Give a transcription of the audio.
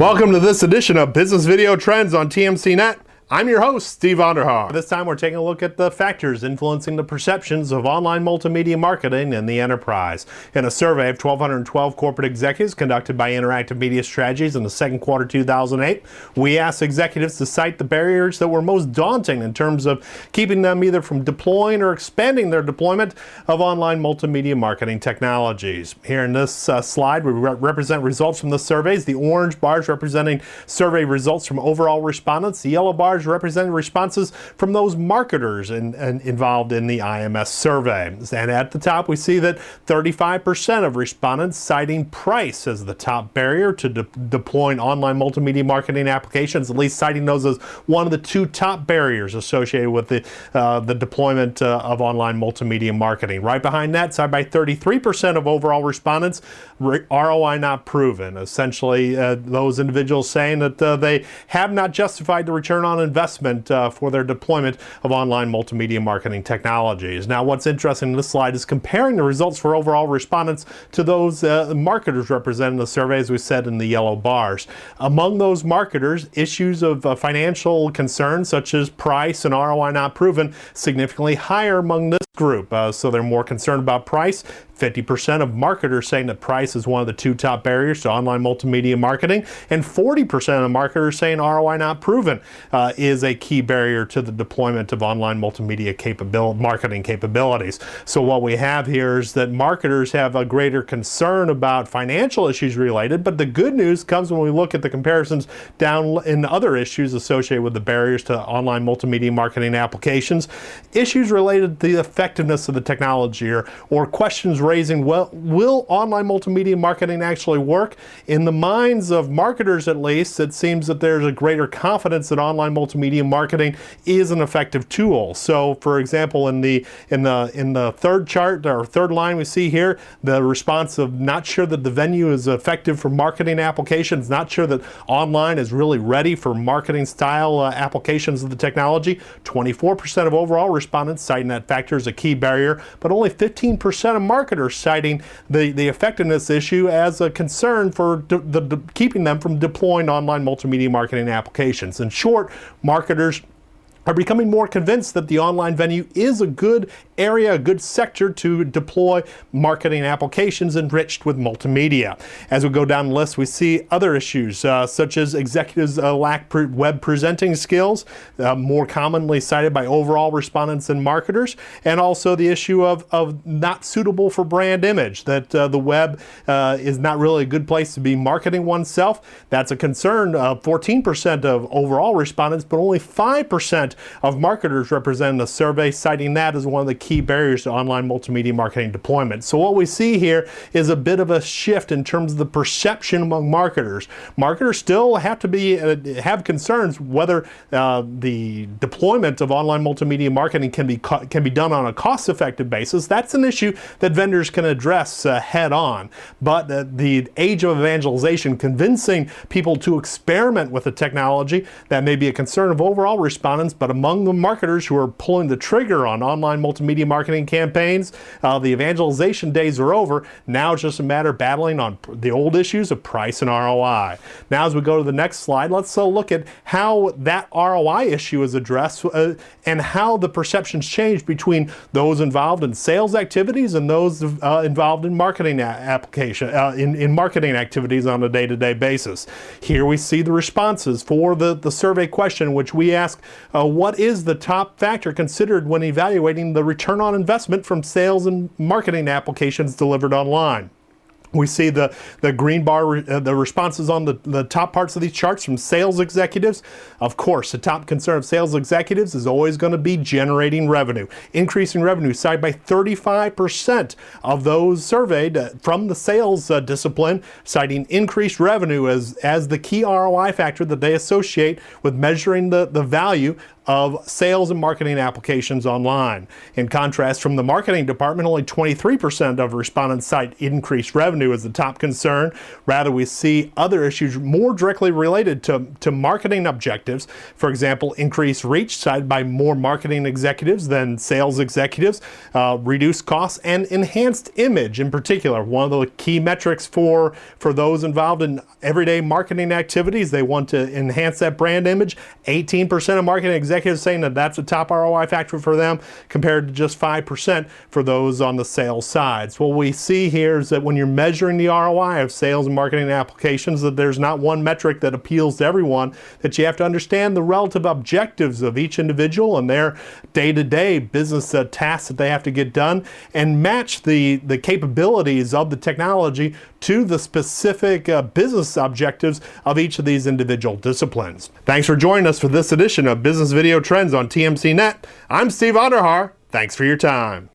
Welcome to this edition of Business Video Trends on TMCnet. I'm your host, Steve Vonderhaar. This time we're taking a look at the factors influencing the perceptions of online multimedia marketing in the enterprise. In a survey of 1,212 corporate executives conducted by Interactive Media Strategies in the second quarter 2008, we asked executives to cite the barriers that were most daunting in terms of keeping them either from deploying or expanding their deployment of online multimedia marketing technologies. Here in this slide, we represent results from the surveys. The orange bars representing survey results from overall respondents. The yellow bars representing responses from those marketers involved in the IMS survey. And at the top, we see that 35% of respondents citing price as the top barrier to deploying online multimedia marketing applications, at least citing those as one of the two top barriers associated with the deployment of online multimedia marketing. Right behind that, side by 33% of overall respondents, ROI not proven. Essentially, those individuals saying that they have not justified the return on investment for their deployment of online multimedia marketing technologies. Now, what's interesting in this slide is comparing the results for overall respondents to those marketers represented in the survey, as we said in the yellow bars. Among those marketers, issues of financial concerns such as price and ROI not proven significantly higher among this group. So they're more concerned about price. 50% of marketers saying that price is one of the two top barriers to online multimedia marketing, and 40% of marketers saying ROI not proven is a key barrier to the deployment of online multimedia marketing capabilities. So what we have here is that marketers have a greater concern about financial issues related, but the good news comes when we look at the comparisons down in other issues associated with the barriers to online multimedia marketing applications. Issues related to the effectiveness of the technology or questions raising, well, will online multimedia marketing actually work? In the minds of marketers, at least, it seems that there's a greater confidence that online multimedia marketing is an effective tool. So, for example, in the third chart or third line we see here, the response of not sure that the venue is effective for marketing applications, not sure that online is really ready for marketing style applications of the technology. 24% of overall respondents citing that factor as a key barrier, but only 15% of marketers citing the effectiveness issue as a concern for keeping them from deploying online multimedia marketing applications. In short, marketers are becoming more convinced that the online venue is a good area, a good sector to deploy marketing applications enriched with multimedia. As we go down the list, we see other issues such as executives lack web presenting skills, more commonly cited by overall respondents and marketers, and also the issue of not suitable for brand image, that the web is not really a good place to be marketing oneself. That's a concern. 14% of overall respondents, but only 5% of marketers represented in the survey, citing that as one of the key barriers to online multimedia marketing deployment. So what we see here is a bit of a shift in terms of the perception among marketers. Marketers still have to have concerns whether the deployment of online multimedia marketing can be done on a cost-effective basis. That's an issue that vendors can address head on. But the age of evangelization, convincing people to experiment with the technology, that may be a concern of overall respondents. But among the marketers who are pulling the trigger on online multimedia marketing campaigns, the evangelization days are over. Now it's just a matter of battling on the old issues of price and ROI. Now, as we go to the next slide, let's look at how that ROI issue is addressed and how the perceptions change between those involved in sales activities and those involved in marketing in marketing activities on a day-to-day basis. Here we see the responses for the survey question, which we ask, what is the top factor considered when evaluating the return on investment from sales and marketing applications delivered online? We see the green bar, the responses on the top parts of these charts from sales executives. Of course, the top concern of sales executives is always going to be generating revenue. Increasing revenue, cited by 35% of those surveyed from the sales discipline, citing increased revenue as the key ROI factor that they associate with measuring the value of sales and marketing applications online. In contrast, from the marketing department, only 23% of respondents cite increased revenue as the top concern. Rather, we see other issues more directly related to marketing objectives. For example, increased reach cited by more marketing executives than sales executives, reduced costs, and enhanced image in particular. One of the key metrics for those involved in everyday marketing activities, they want to enhance that brand image. 18% of marketing executives saying that that's a top ROI factor for them, compared to just 5% for those on the sales side. So what we see here is that when you're measuring the ROI of sales and marketing applications, that there's not one metric that appeals to everyone, that you have to understand the relative objectives of each individual and their day-to-day business tasks that they have to get done, and match the capabilities of the technology to the specific business objectives of each of these individual disciplines. Thanks for joining us for this edition of Business Video Trends on TMC Net. I'm Steve Onderhaar. Thanks for your time.